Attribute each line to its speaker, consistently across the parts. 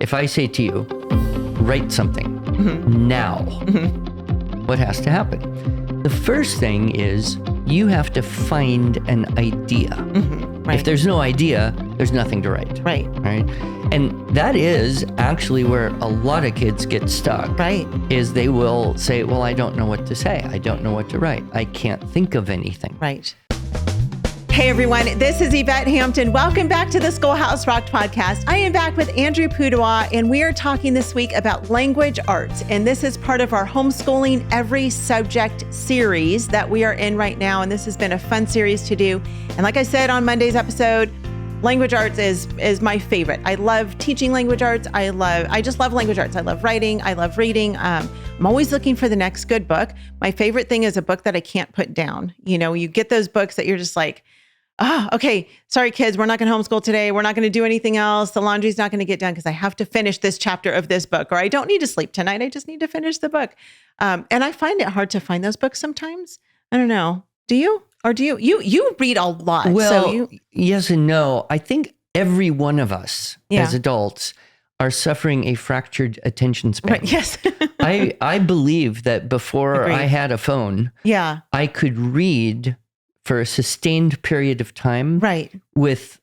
Speaker 1: if I say to you, write something now, what has to happen? The first thing is you have to find an idea.
Speaker 2: Right.
Speaker 1: If there's no idea, there's nothing to write.
Speaker 2: Right.
Speaker 1: Right. And that is actually where a lot of kids get stuck.
Speaker 2: Right.
Speaker 1: Is they will say, well, I don't know what to say. I don't know what to write. I can't think of anything.
Speaker 2: Right. Hey everyone, this is Yvette Hampton. Welcome back to the Schoolhouse Rocked podcast. I am back with Andrew Pudewa, and we are talking this week about language arts. And this is part of our Homeschooling Every Subject series that we are in right now. And this has been a fun series to do. And like I said on Monday's episode, language arts is my favorite. I love teaching language arts. I just love language arts. I love writing. I love reading. I'm always looking for the next good book. My favorite thing is a book that I can't put down. You know, you get those books that you're just like, okay, sorry kids, we're not going to homeschool today. We're not going to do anything else. The laundry's not going to get done because I have to finish this chapter of this book, or I don't need to sleep tonight. I just need to finish the book. And I find it hard to find those books sometimes. I don't know. Do you? Or do you? You read a lot.
Speaker 1: Well, yes and no. I think every one of us as adults are suffering a fractured attention span.
Speaker 2: Right, yes.
Speaker 1: I believe that before
Speaker 2: Agreed.
Speaker 1: I had a phone, I could read for a sustained period of time,
Speaker 2: right,
Speaker 1: with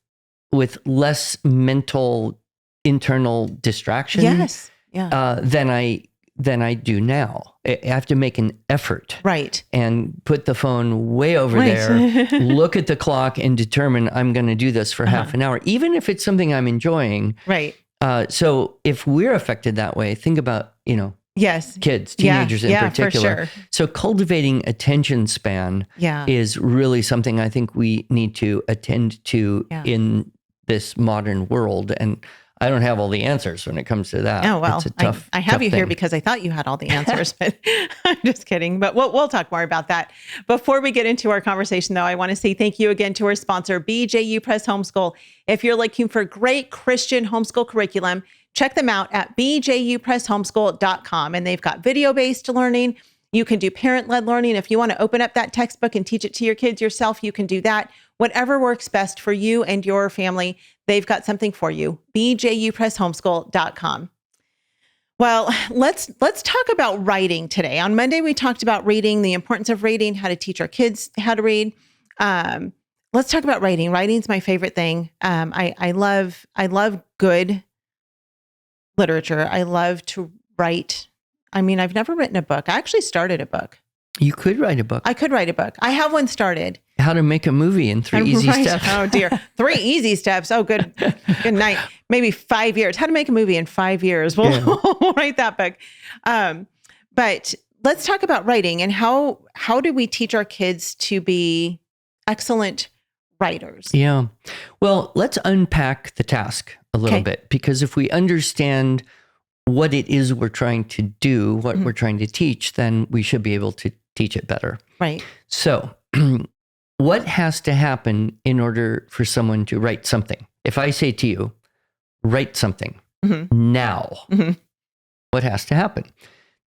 Speaker 1: less mental internal distraction, than I do now. I have to make an effort,
Speaker 2: right,
Speaker 1: and put the phone way over there, look at the clock, and determine I'm going to do this for half an hour, even if it's something I'm enjoying.
Speaker 2: Right.
Speaker 1: So if we're affected that way, think about
Speaker 2: yes,
Speaker 1: kids, teenagers in particular.
Speaker 2: For sure.
Speaker 1: So cultivating attention span is really something I think we need to attend to in this modern world. And I don't have all the answers when it comes to that.
Speaker 2: Oh, well,
Speaker 1: it's a tough,
Speaker 2: I have you
Speaker 1: thing.
Speaker 2: here because I thought you had all the answers, but I'm just kidding. But we'll talk more about that. Before we get into our conversation, though, I want to say thank you again to our sponsor, BJU Press Homeschool. If you're looking for great Christian homeschool curriculum, check them out at bjupresshomeschool.com. And they've got video-based learning. You can do parent-led learning. If you want to open up that textbook and teach it to your kids yourself, you can do that. Whatever works best for you and your family, they've got something for you. bjupresshomeschool.com. Well, let's talk about writing today. On Monday, we talked about reading, the importance of reading, how to teach our kids how to read. Let's talk about writing. Writing's my favorite thing. I love good literature. I love to write. I mean, I've never written a book. I actually started a book.
Speaker 1: You could write a book.
Speaker 2: I could write a book. I have one started.
Speaker 1: How to make a movie in 3 easy steps.
Speaker 2: Oh dear. 3 easy steps. Oh, good night. Maybe 5 years. How to make a movie in 5 years. We'll write that book. But let's talk about writing and how do we teach our kids to be excellent writers?
Speaker 1: Yeah. Well, let's unpack the task a little bit, because if we understand what it is we're trying to do, what we're trying to teach, then we should be able to teach it better.
Speaker 2: Right.
Speaker 1: So what has to happen in order for someone to write something? If I say to you, write something now, what has to happen?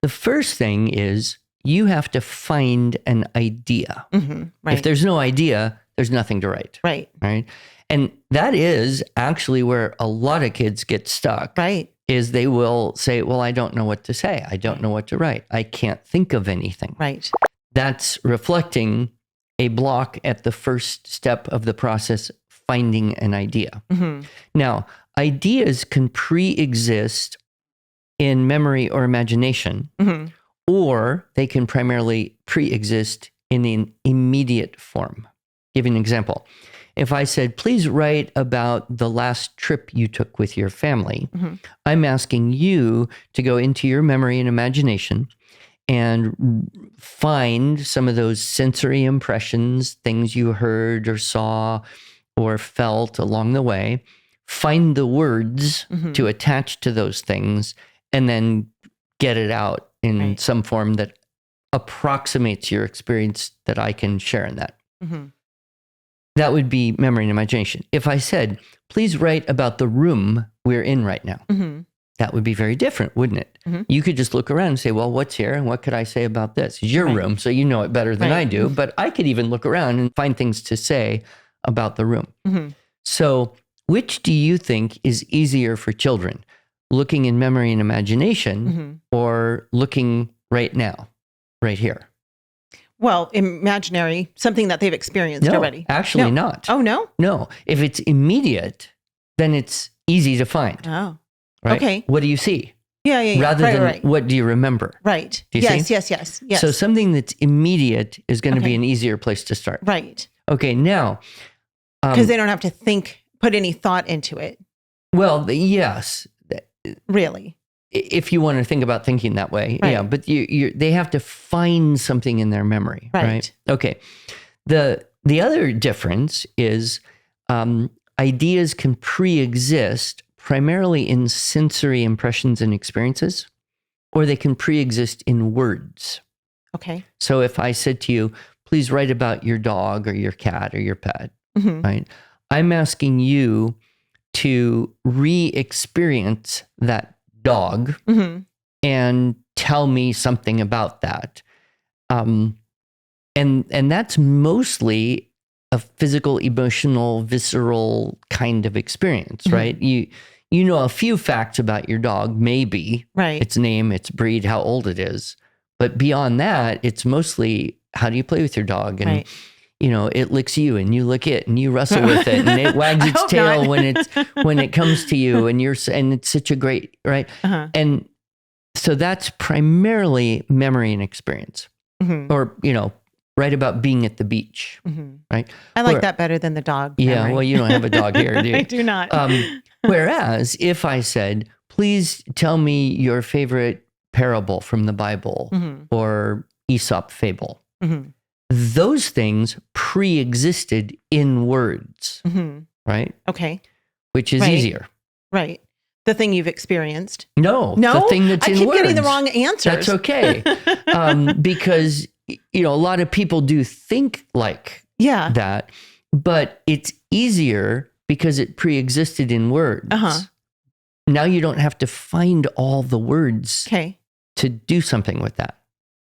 Speaker 1: The first thing is you have to find an idea.
Speaker 2: Right.
Speaker 1: If there's no idea, there's nothing to write.
Speaker 2: Right.
Speaker 1: Right. And that is actually where a lot of kids get stuck.
Speaker 2: Right.
Speaker 1: Is they will say, well, I don't know what to say. I don't know what to write. I can't think of anything.
Speaker 2: Right.
Speaker 1: That's reflecting a block at the first step of the process, finding an idea. Now, ideas can pre-exist in memory or imagination, or they can primarily pre-exist in an immediate form. Give you an example. If I said, please write about the last trip you took with your family, I'm asking you to go into your memory and imagination and find some of those sensory impressions, things you heard or saw or felt along the way, find the words to attach to those things, and then get it out in some form that approximates your experience that I can share in that. That would be memory and imagination. If I said, please write about the room we're in right now, that would be very different, wouldn't it? You could just look around and say, well, what's here and what could I say about this? It's your room, so you know it better than I do, but I could even look around and find things to say about the room. So which do you think is easier for children? looking in memory and imagination, or looking right now, right here?
Speaker 2: Well, imaginary, something that they've experienced already.
Speaker 1: Actually not.
Speaker 2: Oh, no?
Speaker 1: No. If it's immediate, then it's easy to find.
Speaker 2: Oh,
Speaker 1: right?
Speaker 2: Okay.
Speaker 1: What do you see?
Speaker 2: Yeah.
Speaker 1: Rather than what do you remember?
Speaker 2: Right.
Speaker 1: Do you see?
Speaker 2: Yes.
Speaker 1: So something that's immediate is going to be an easier place to start.
Speaker 2: Right.
Speaker 1: Okay, now.
Speaker 2: Because they don't have to put any thought into it.
Speaker 1: Well, yes.
Speaker 2: Really?
Speaker 1: If you want to think about thinking that way.
Speaker 2: Right.
Speaker 1: Yeah, but they have to find something in their memory. Right. Okay. The other difference is ideas can pre-exist primarily in sensory impressions and experiences, or they can pre-exist in words.
Speaker 2: Okay.
Speaker 1: So if I said to you, please write about your dog or your cat or your pet, right? I'm asking you to re-experience that dog and tell me something about that. And that's mostly a physical, emotional, visceral kind of experience, right? You know a few facts about your dog, maybe its name, its breed, how old it is. But beyond that, it's mostly how do you play with your dog? And, it licks you and you lick it and you wrestle with it and it wags its tail when it comes to you and it's such a great, right? And so that's primarily memory and experience. Or, write about being at the beach, right?
Speaker 2: I like that better than the dog.
Speaker 1: Yeah, well, you don't have a dog here, do you?
Speaker 2: I do not.
Speaker 1: Whereas if I said, please tell me your favorite parable from the Bible or Aesop fable, those things pre-existed in words, right?
Speaker 2: Okay.
Speaker 1: Which is easier.
Speaker 2: Right. The thing you've experienced.
Speaker 1: No, the thing that's in words.
Speaker 2: I keep getting the wrong answers.
Speaker 1: That's okay. Because, a lot of people do think like that, but it's easier because it pre-existed in words. Now you don't have to find all the words to do something with that.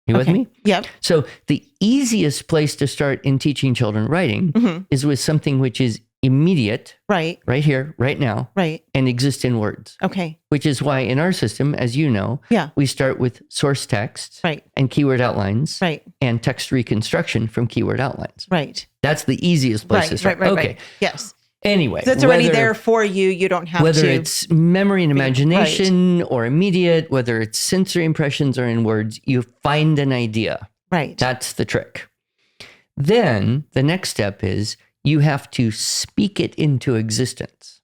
Speaker 1: You with me?
Speaker 2: Yep.
Speaker 1: So the easiest place to start in teaching children writing is with something which is immediate, right here, right now, and exists in words.
Speaker 2: Okay.
Speaker 1: Which is why in our system, as you know, we start with source text and keyword outlines and text reconstruction from keyword outlines.
Speaker 2: Right.
Speaker 1: That's the easiest place to start.
Speaker 2: Right. Yes.
Speaker 1: Anyway,
Speaker 2: so it's already there for you. You don't have
Speaker 1: whether it's memory and imagination or immediate, whether it's sensory impressions or in words, you find an idea.
Speaker 2: Right.
Speaker 1: That's the trick. Then the next step is you have to speak it into existence.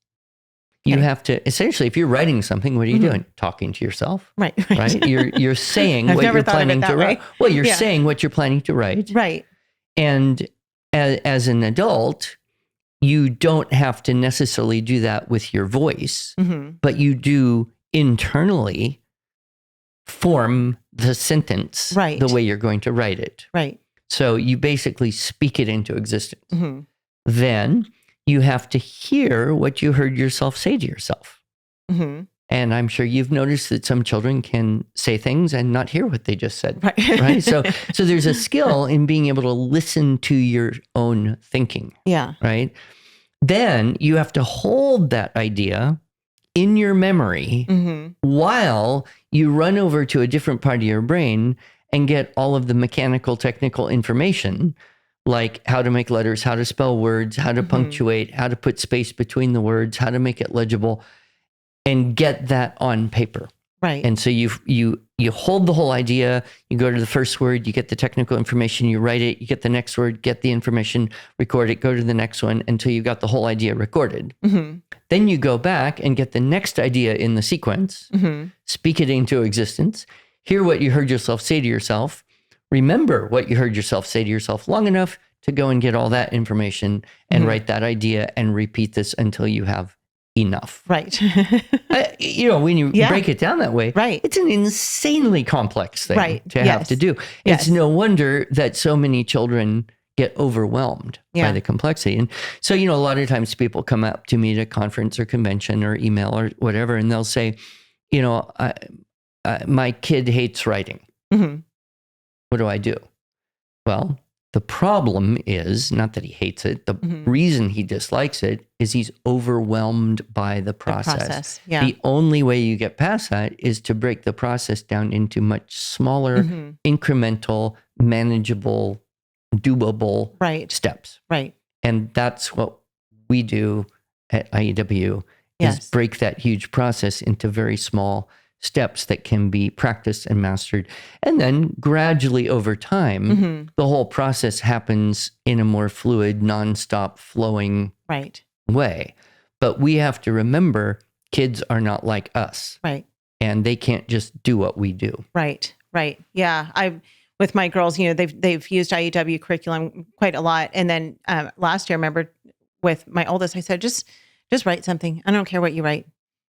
Speaker 1: You have to, essentially, if you're writing something, what are you doing? Talking to yourself.
Speaker 2: Right.
Speaker 1: You're saying what you're planning to write. Well, you're saying what you're planning to write.
Speaker 2: Right.
Speaker 1: And as an adult, you don't have to necessarily do that with your voice, but you do internally form the sentence the way you're going to write it.
Speaker 2: Right.
Speaker 1: So you basically speak it into existence. Then you have to hear what you heard yourself say to yourself. And I'm sure you've noticed that some children can say things and not hear what they just said. Right. So there's a skill in being able to listen to your own thinking.
Speaker 2: Yeah.
Speaker 1: Right. Then you have to hold that idea in your memory while you run over to a different part of your brain and get all of the mechanical, technical information, like how to make letters, how to spell words, how to punctuate, how to put space between the words, how to make it legible, and get that on paper.
Speaker 2: Right.
Speaker 1: And so you hold the whole idea, you go to the first word, you get the technical information, you write it, you get the next word, get the information, record it, go to the next one until you got the whole idea recorded. Then you go back and get the next idea in the sequence, speak it into existence, hear what you heard yourself say to yourself, remember what you heard yourself say to yourself long enough to go and get all that information and write that idea and repeat this until you have enough.
Speaker 2: Right.
Speaker 1: When you break it down that way, it's an insanely complex thing to have to do. It's no wonder that so many children get overwhelmed by the complexity. And so, a lot of times people come up to me at a conference or convention or email or whatever, and they'll say, my kid hates writing. What do I do? Well, The problem is not that he hates it. The reason he dislikes it is he's overwhelmed by the process.
Speaker 2: Yeah.
Speaker 1: The only way you get past that is to break the process down into much smaller, incremental, manageable, doable steps.
Speaker 2: Right.
Speaker 1: And that's what we do at IEW is break that huge process into very small steps that can be practiced and mastered. And then gradually over time, the whole process happens in a more fluid, nonstop flowing way. But we have to remember kids are not like us.
Speaker 2: Right.
Speaker 1: And they can't just do what we do.
Speaker 2: Right. Yeah. With my girls, they've used IEW curriculum quite a lot. And then last year, I remember with my oldest, I said, just write something. I don't care what you write.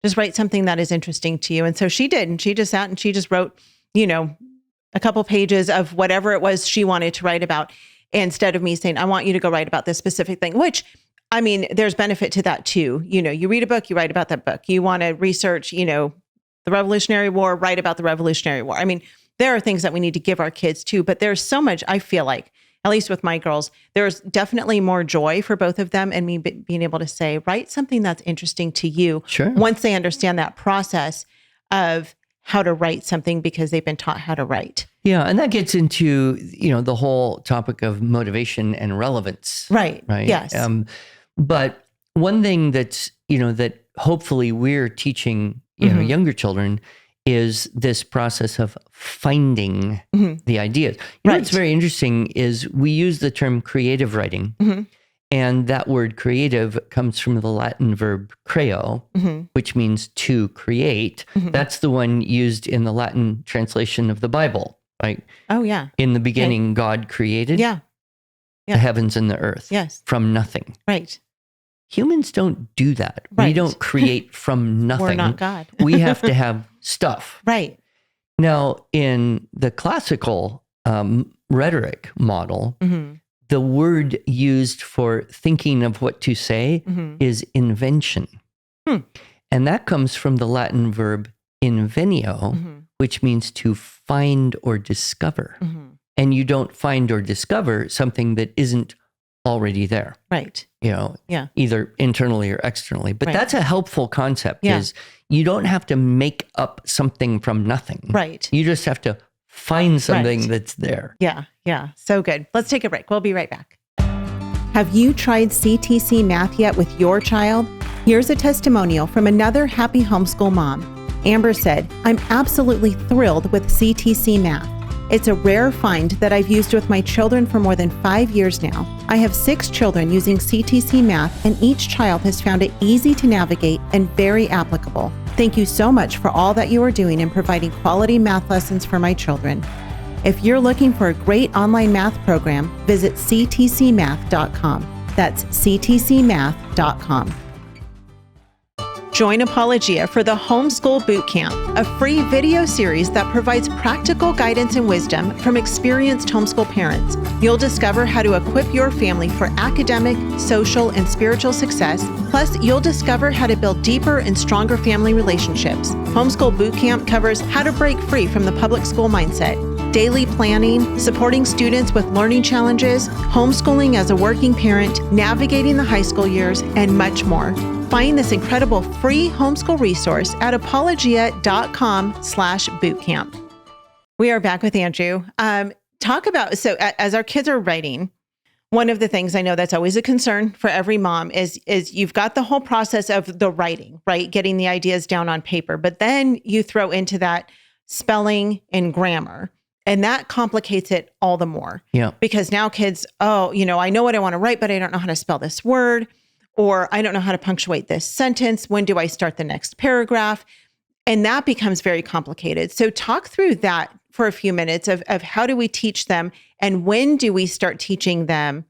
Speaker 2: Just write something that is interesting to you. And so she did. And she just sat and she just wrote, a couple pages of whatever it was she wanted to write about, instead of me saying, I want you to go write about this specific thing, which, I mean, there's benefit to that too. You read a book, you write about that book. You want to research, the Revolutionary War, write about the Revolutionary War. I mean, there are things that we need to give our kids too, but there's so much, I feel like, at least with my girls, there's definitely more joy for both of them and me being able to say, write something that's interesting to you.
Speaker 1: Sure.
Speaker 2: Once they understand that process of how to write something because they've been taught how to write.
Speaker 1: Yeah. And that gets into, the whole topic of motivation and relevance.
Speaker 2: Right. Yes.
Speaker 1: But one thing that's, that hopefully we're teaching, younger children is this process of finding the ideas. What's very interesting is we use the term creative writing, and that word creative comes from the Latin verb creo, which means to create. That's the one used in the Latin translation of the Bible. Like,
Speaker 2: oh yeah,
Speaker 1: in the beginning, God created the heavens and the earth from nothing.
Speaker 2: Right.
Speaker 1: Humans don't do that.
Speaker 2: Right.
Speaker 1: We don't create from nothing.
Speaker 2: We're not God.
Speaker 1: We have to have stuff.
Speaker 2: Right.
Speaker 1: Now, in the classical rhetoric model, the word used for thinking of what to say is invention. And that comes from the Latin verb invenio, which means to find or discover. And you don't find or discover something that isn't already there.
Speaker 2: Right.
Speaker 1: Either internally or externally. But that's a helpful concept is you don't have to make up something from nothing.
Speaker 2: Right.
Speaker 1: You just have to find something that's there.
Speaker 2: Yeah. So good. Let's take a break. We'll be right back. Have you tried CTC Math yet with your child? Here's a testimonial from another happy homeschool mom. Amber said, I'm absolutely thrilled with CTC Math. It's a rare find that I've used with my children for more than 5 years now. I have 6 children using CTC Math, and each child has found it easy to navigate and very applicable. Thank you so much for all that you are doing in providing quality math lessons for my children. If you're looking for a great online math program, visit ctcmath.com. That's ctcmath.com. Join Apologia for the Homeschool Bootcamp, a free video series that provides practical guidance and wisdom from experienced homeschool parents. You'll discover how to equip your family for academic, social, and spiritual success. Plus, you'll discover how to build deeper and stronger family relationships. Homeschool Bootcamp covers how to break free from the public school mindset, daily planning, supporting students with learning challenges, homeschooling as a working parent, navigating the high school years, and much more. Find this incredible free homeschool resource at apologia.com/bootcamp. We are back with Andrew. Talk about, so as our kids are writing, one of the things I know that's always a concern for every mom is you've got the whole process of the writing, right? Getting the ideas down on paper, but then you throw into that spelling and grammar. And that complicates it all the more.
Speaker 1: Yeah.
Speaker 2: Because now kids, I know what I want to write, but I don't know how to spell this word, or I don't know how to punctuate this sentence. When do I start the next paragraph? And that becomes very complicated. So talk through that for a few minutes of how do we teach them, and when do we start teaching them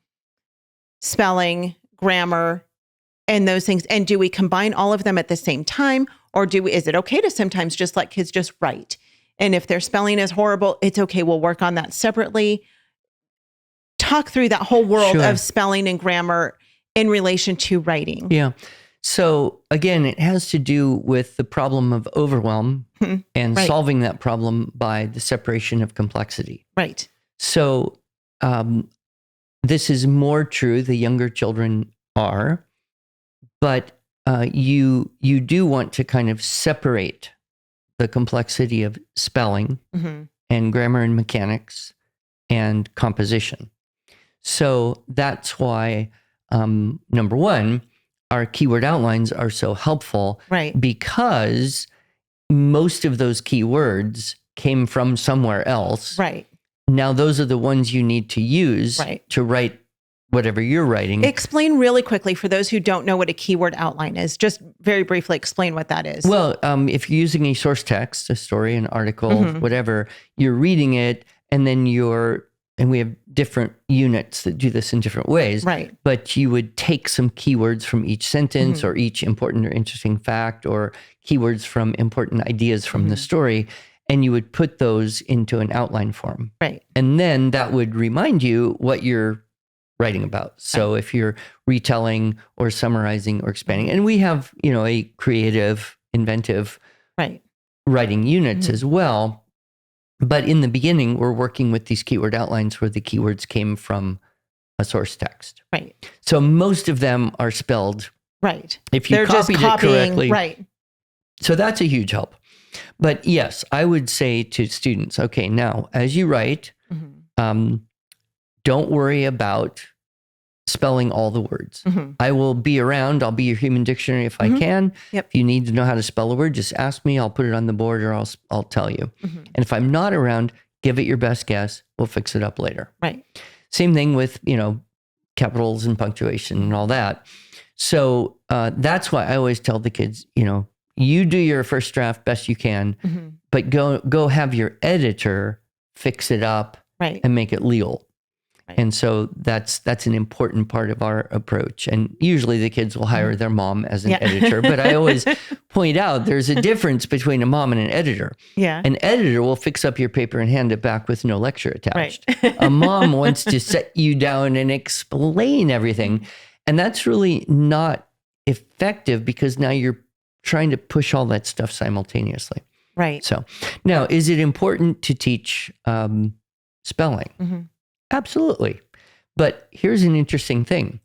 Speaker 2: spelling, grammar, and those things? And do we combine all of them at the same time? Or is it okay to sometimes just let kids just write? And if their spelling is horrible, it's okay. We'll work on that separately. Talk through that whole world of spelling and grammar in relation to writing.
Speaker 1: Yeah. So again, it has to do with the problem of overwhelm and solving that problem by the separation of complexity.
Speaker 2: Right.
Speaker 1: So this is more true the younger children are, but you do want to kind of separate the complexity of spelling and grammar and mechanics and composition. So that's why, number one, our keyword outlines are so helpful,
Speaker 2: right?
Speaker 1: Because most of those keywords came from somewhere else.
Speaker 2: Right.
Speaker 1: Now, those are the ones you need to use to write whatever you're writing.
Speaker 2: Explain really quickly for those who don't know what a keyword outline is. Just very briefly explain what that is.
Speaker 1: Well, if you're using a source text, a story, an article, whatever, you're reading it, and then and we have different units that do this in different ways.
Speaker 2: Right.
Speaker 1: But you would take some keywords from each sentence or each important or interesting fact, or keywords from important ideas from the story, and you would put those into an outline form.
Speaker 2: Right.
Speaker 1: And then that would remind you what you're writing about. So if you're retelling or summarizing or expanding, and we have, a creative, inventive writing units as well. But in the beginning, we're working with these keyword outlines where the keywords came from a source text.
Speaker 2: Right.
Speaker 1: So most of them are spelled.
Speaker 2: Right.
Speaker 1: If you copied it correctly.
Speaker 2: Right.
Speaker 1: So that's a huge help. But yes, I would say to students, okay, now as you write, don't worry about spelling all the words. I will be around. I'll be your human dictionary if I can.
Speaker 2: Yep.
Speaker 1: If you need to know how to spell a word, just ask me. I'll put it on the board, or I'll tell you. And if I'm not around, give it your best guess. We'll fix it up later.
Speaker 2: Right.
Speaker 1: Same thing with, capitals and punctuation and all that. So that's why I always tell the kids, you do your first draft best you can, but go have your editor fix it up and make it legal. And so that's an important part of our approach. And usually the kids will hire their mom as an editor. But I always point out there's a difference between a mom and an editor.
Speaker 2: Yeah.
Speaker 1: An editor will fix up your paper and hand it back with no lecture attached. A mom wants to set you down and explain everything. And that's really not effective because now you're trying to push all that stuff simultaneously.
Speaker 2: Right.
Speaker 1: So now, is it important to teach spelling? Absolutely. But here's an interesting thing.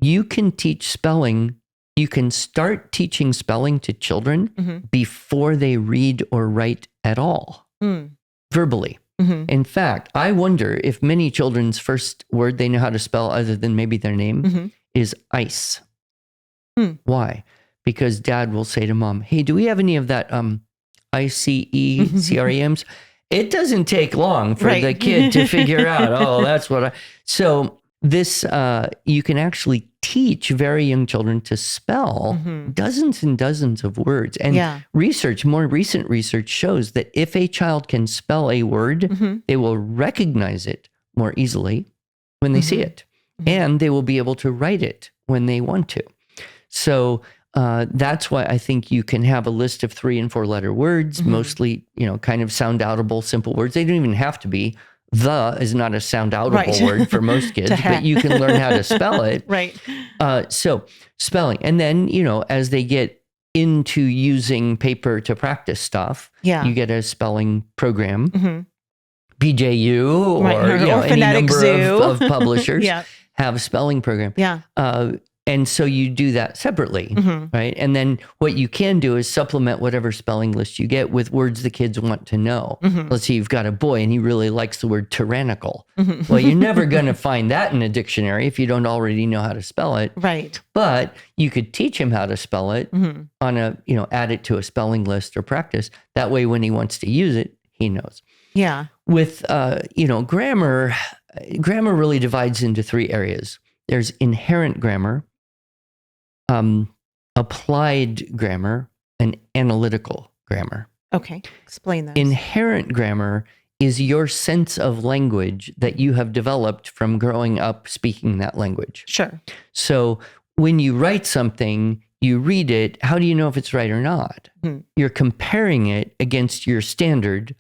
Speaker 1: You can teach spelling. You can start teaching spelling to children before they read or write at all, verbally. In fact, I wonder if many children's first word they know how to spell other than maybe their name is ice. Why? Because dad will say to mom, hey, do we have any of that ICE-CREMs? It doesn't take long for the kid to figure out, that's what So this, you can actually teach very young children to spell dozens and dozens of words. And more recent research shows that if a child can spell a word, they will recognize it more easily when they see it. And they will be able to write it when they want to. So that's why I think you can have a list of 3 and 4 letter words, mostly, kind of sound outable, simple words. They don't even have to be. The is not a sound outable word for most kids, but you can learn how to spell it. So spelling. And then, as they get into using paper to practice stuff, you get a spelling program, BJU or any number of publishers have a spelling program. And so you do that separately, right? And then what you can do is supplement whatever spelling list you get with words the kids want to know. Let's say you've got a boy and he really likes the word tyrannical. Well, you're never going to find that in a dictionary if you don't already know how to spell it.
Speaker 2: Right.
Speaker 1: But you could teach him how to spell it on a, add it to a spelling list or practice. That way, when he wants to use it, he knows.
Speaker 2: Yeah.
Speaker 1: With, grammar really divides into 3 areas. There's inherent grammar, applied grammar, and analytical grammar.
Speaker 2: Okay, explain those.
Speaker 1: Inherent grammar is your sense of language that you have developed from growing up speaking that language.
Speaker 2: Sure.
Speaker 1: So when you write something, you read it, how do you know if it's right or not? You're comparing it against your standard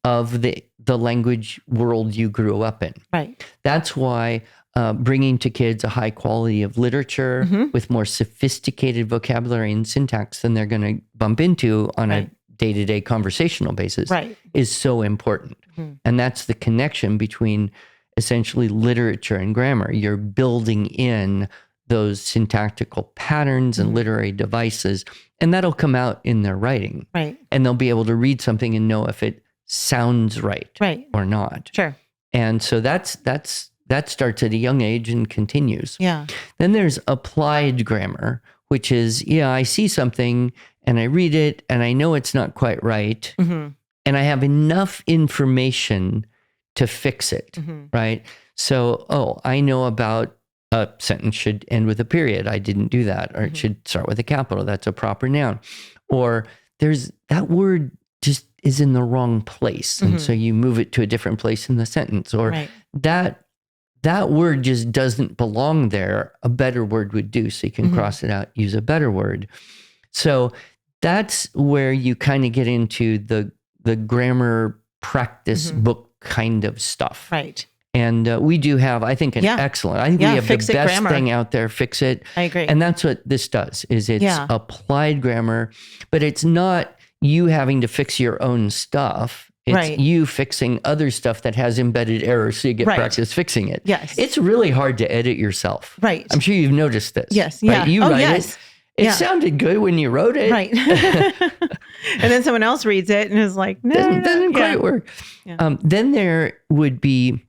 Speaker 1: of the language world you grew up in. Right. That's why bringing to kids a high quality of literature with more sophisticated vocabulary and syntax than they're going to bump into on a day-to-day conversational basis is so important. And that's the connection between essentially literature and grammar. You're building in those syntactical patterns and literary devices, and that'll come out in their writing.
Speaker 2: Right.
Speaker 1: And they'll be able to read something and know if it sounds right or not.
Speaker 2: Sure.
Speaker 1: And so that starts at a young age and continues.
Speaker 2: Yeah.
Speaker 1: Then there's applied grammar, which is, I see something and I read it and I know it's not quite right. And I have enough information to fix it, right? So, I know about a sentence should end with a period. I didn't do that. Or it should start with a capital. That's a proper noun. Or there's that word just is in the wrong place. And so you move it to a different place in the sentence. Or that word just doesn't belong there. A better word would do. So you can cross it out, use a better word. So that's where you kind of get into the grammar practice book kind of stuff.
Speaker 2: Right.
Speaker 1: And we do have, I think, excellent. I think we have the best
Speaker 2: grammar
Speaker 1: thing out there, Fix It.
Speaker 2: I agree.
Speaker 1: And that's what this does, is it's applied grammar, but it's not you having to fix your own stuff. It's you fixing other stuff that has embedded errors so you get practice fixing it.
Speaker 2: Yes.
Speaker 1: It's really hard to edit yourself.
Speaker 2: Right.
Speaker 1: I'm sure you've noticed this.
Speaker 2: Yes.
Speaker 1: Right?
Speaker 2: Yeah.
Speaker 1: You write it. It sounded good when you wrote it.
Speaker 2: Right. And then someone else reads it and is like, no.
Speaker 1: Doesn't quite work.
Speaker 2: Yeah.
Speaker 1: Then there would be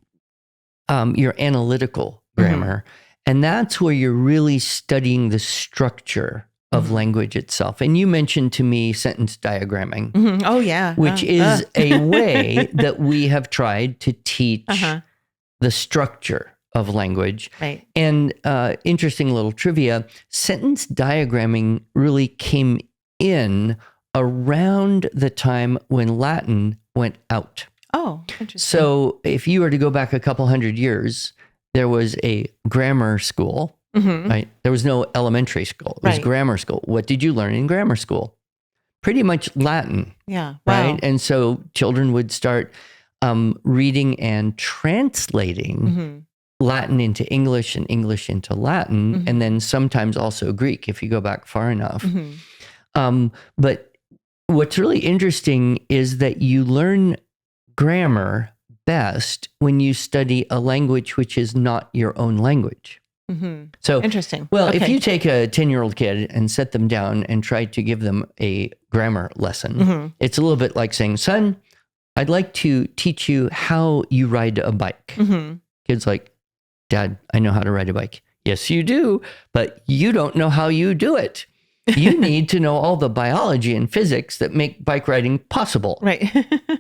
Speaker 1: your analytical grammar. And that's where you're really studying the structure of language itself. And you mentioned to me sentence diagramming.
Speaker 2: Oh, yeah.
Speaker 1: Which is a way that we have tried to teach the structure of language.
Speaker 2: Right.
Speaker 1: And interesting little trivia, sentence diagramming really came in around the time when Latin went out.
Speaker 2: Oh, interesting.
Speaker 1: So if you were to go back a couple hundred years, there was a grammar school, right? There was no elementary school. It was grammar school. What did you learn in grammar school? Pretty much Latin.
Speaker 2: Yeah. Wow.
Speaker 1: Right. And so children would start reading and translating Latin into English and English into Latin, and then sometimes also Greek if you go back far enough. But what's really interesting is that you learn grammar best when you study a language which is not your own language. So
Speaker 2: interesting.
Speaker 1: Well, if you take a 10-year-old kid and set them down and try to give them a grammar lesson, it's a little bit like saying, son, I'd like to teach you how you ride a bike. Kid's like, Dad, I know how to ride a bike. Yes, you do, but you don't know how you do it. You need to know all the biology and physics that make bike riding possible.
Speaker 2: Right.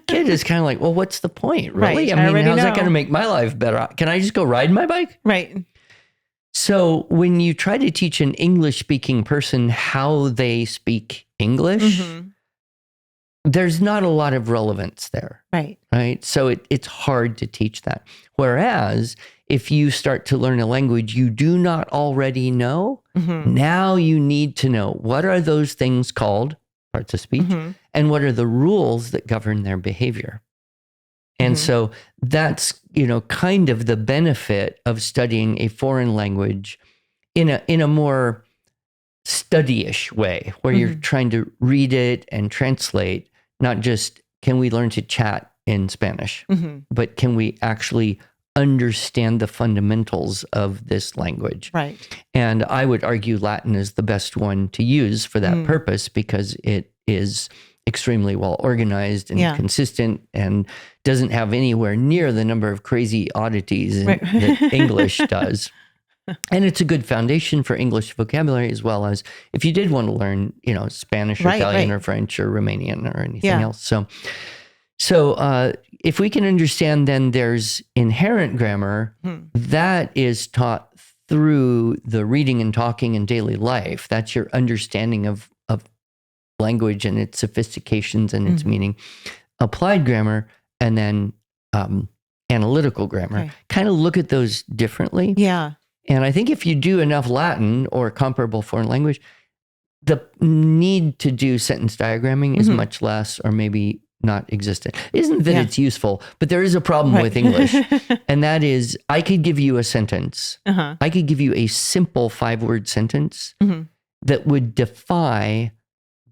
Speaker 1: Kid is kind of like, well, what's the point, really?
Speaker 2: Right.
Speaker 1: I mean, how's that going to make my life better? Can I just go ride my bike?
Speaker 2: Right.
Speaker 1: So when you try to teach an English-speaking person how they speak English, there's not a lot of relevance there.
Speaker 2: Right.
Speaker 1: Right. So it's hard to teach that. Whereas if you start to learn a language you do not already know, now you need to know what are those things called, parts of speech, and what are the rules that govern their behavior. And so that's, kind of the benefit of studying a foreign language in a more study-ish way, where you're trying to read it and translate, not just can we learn to chat in Spanish, but can we actually understand the fundamentals of this language.
Speaker 2: Right.
Speaker 1: And I would argue Latin is the best one to use for that purpose because it is extremely well organized and consistent and doesn't have anywhere near the number of crazy oddities that English does. And it's a good foundation for English vocabulary, as well as if you did want to learn, Spanish or Italian or French or Romanian or anything else. So if we can understand, then there's inherent grammar that is taught through the reading and talking in daily life. That's your understanding of language and its sophistications and its meaning. Applied grammar and then analytical grammar.
Speaker 2: Okay.
Speaker 1: Kind of look at those differently.
Speaker 2: Yeah.
Speaker 1: And I think if you do enough Latin or comparable foreign language, the need to do sentence diagramming is much less or maybe not existent. Isn't that it's useful, but there is a problem with English. And that is, I could give you a sentence. I could give you a simple 5-word sentence that would defy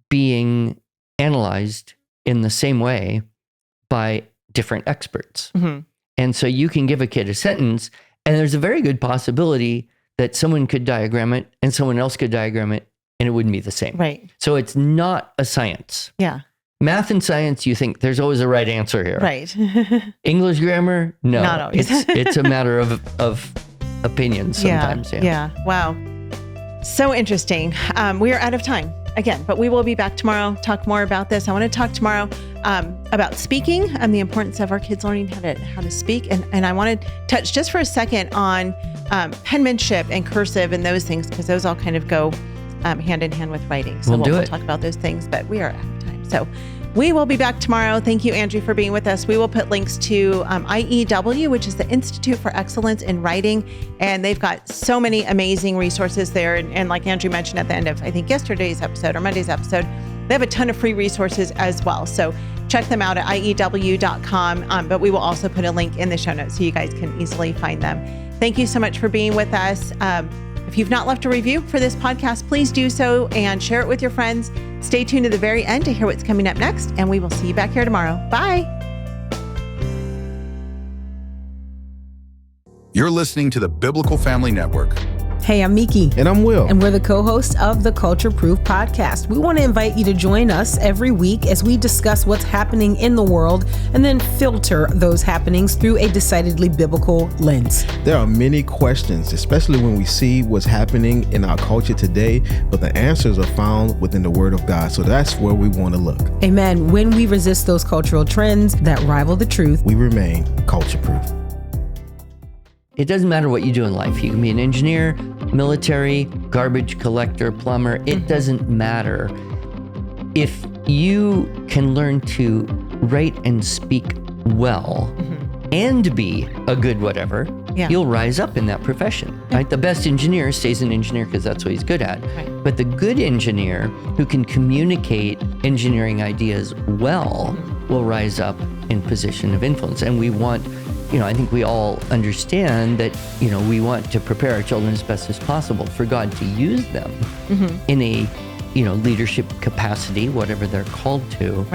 Speaker 1: being analyzed in the same way by different experts. And so you can give a kid a sentence, and there's a very good possibility that someone could diagram it and someone else could diagram it, and it wouldn't be the same.
Speaker 2: Right.
Speaker 1: So it's not a science.
Speaker 2: Yeah.
Speaker 1: Math and science, you think there's always a right answer here.
Speaker 2: Right.
Speaker 1: English grammar, no.
Speaker 2: Not always.
Speaker 1: It's a matter of opinion sometimes.
Speaker 2: Yeah. Wow. So interesting. We are out of time again, but we will be back tomorrow, talk more about this. I want to talk tomorrow about speaking and the importance of our kids learning how to speak. And I want to touch just for a second on penmanship and cursive and those things, because those all kind of go hand in hand with writing. So we'll talk about those things, but we are out of time. So we will be back tomorrow. Thank you, Andrew, for being with us. We will put links to IEW, which is the Institute for Excellence in Writing. And they've got so many amazing resources there. And like Andrew mentioned at the end of, I think, yesterday's episode or Monday's episode, they have a ton of free resources as well. So check them out at IEW.com. But we will also put a link in the show notes so you guys can easily find them. Thank you so much for being with us. If you've not left a review for this podcast, please do so and share it with your friends. Stay tuned to the very end to hear what's coming up next, and we will see you back here tomorrow. Bye.
Speaker 3: You're listening to the Biblical Family Network.
Speaker 4: Hey, I'm Miki.
Speaker 5: And I'm Will.
Speaker 4: And we're the co-hosts of the Culture Proof Podcast. We want to invite you to join us every week as we discuss what's happening in the world and then filter those happenings through a decidedly biblical lens.
Speaker 5: There are many questions, especially when we see what's happening in our culture today, but the answers are found within the Word of God. So that's where we want to look.
Speaker 4: Amen. When we resist those cultural trends that rival the truth,
Speaker 5: we remain culture proof.
Speaker 1: It doesn't matter what you do in life. You can be an engineer, military, garbage collector, plumber. It doesn't matter. If you can learn to write and speak well and be a good whatever, you'll rise up in that profession, right? The best engineer stays an engineer because that's what he's good at. Right. But the good engineer who can communicate engineering ideas well will rise up in position of influence. And we want, I think we all understand that, we want to prepare our children as best as possible for God to use them in a, leadership capacity, whatever they're called to,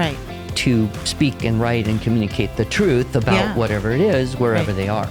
Speaker 1: to speak and write and communicate the truth about whatever it is, wherever they are.